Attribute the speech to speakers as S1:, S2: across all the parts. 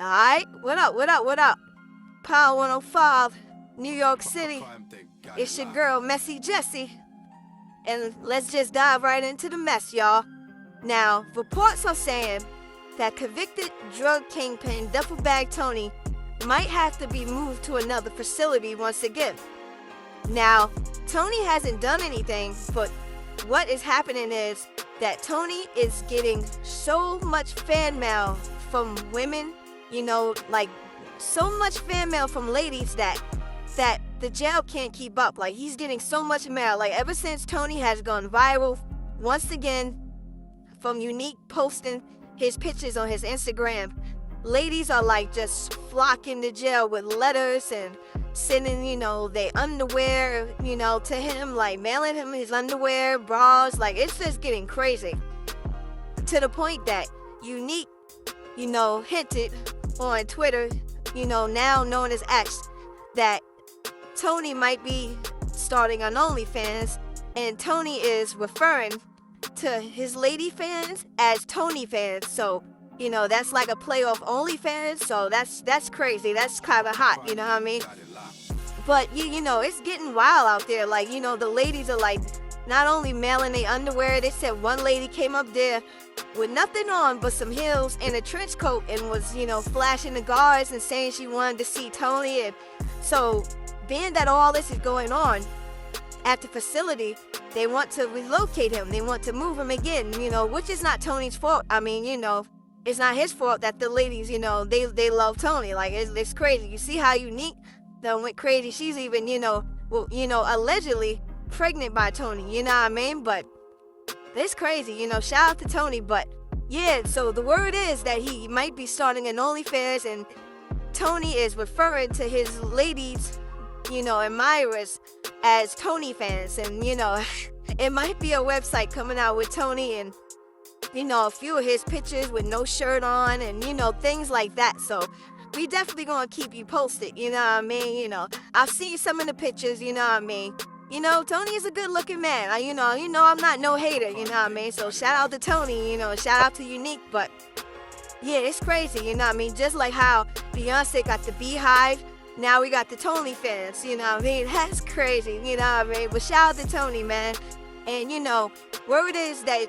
S1: Alright, what up? Power 105, New York City. It's your girl, Messy Jessie. And let's just dive right into the mess, y'all. Now, reports are saying that convicted drug kingpin Duffle Bag Tony might have to be moved to another facility once again. Now, Tony hasn't done anything, but what is happening is that Tony is getting so much fan mail from women, like so much fan mail from ladies that the jail can't keep up. Like, he's getting so much mail. Like, ever since Tony has gone viral, once again, from Unique posting his pictures on his Instagram, ladies are like just flocking to jail with letters and sending, their underwear, to him, like mailing him his underwear, bras. Like, it's just getting crazy. To the point that Unique, hinted on Twitter, now known as X, that Tony might be starting on 0nlyfans, and Tony is referring to his lady fans as Tony fans. So, that's like a play off OnlyFans. So that's crazy. That's kind of hot, you know what I mean? But it's getting wild out there. Like, the ladies are like not only mailing their underwear. They said one lady came up there with nothing on but some heels and a trench coat and was, flashing the guards and saying she wanted to see Tony. And so, being that all this is going on at the facility, they want to relocate him. They want to move him again, which is not Tony's fault. I mean, it's not his fault that the ladies, they love Tony. Like, it's crazy. You see how Unique done went crazy. She's even, allegedly pregnant by Tony, you know what I mean? But it's crazy, shout out to Tony. But yeah, so the word is that he might be starting an OnlyFans, and Tony is referring to his ladies, admirers as Tony fans. And, it might be a website coming out with Tony and, a few of his pictures with no shirt on and, things like that. So we definitely gonna keep you posted, you know what I mean? I've seen some of the pictures, you know what I mean? Tony is a good looking man. I'm not no hater, you know what I mean? So shout out to Tony, shout out to Unique. But yeah, it's crazy, you know what I mean? Just like how Beyonce got the Beehive, now we got the Tony fans, you know what I mean? That's crazy, you know what I mean? But shout out to Tony, man. And word is that,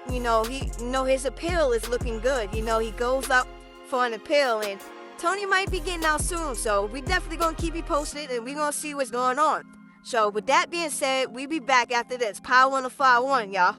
S1: his appeal is looking good. He goes up for an appeal, and Tony might be getting out soon. So we definitely gonna keep you posted, and we gonna see what's going on. So with that being said, we be back after this. Power 105.1, y'all.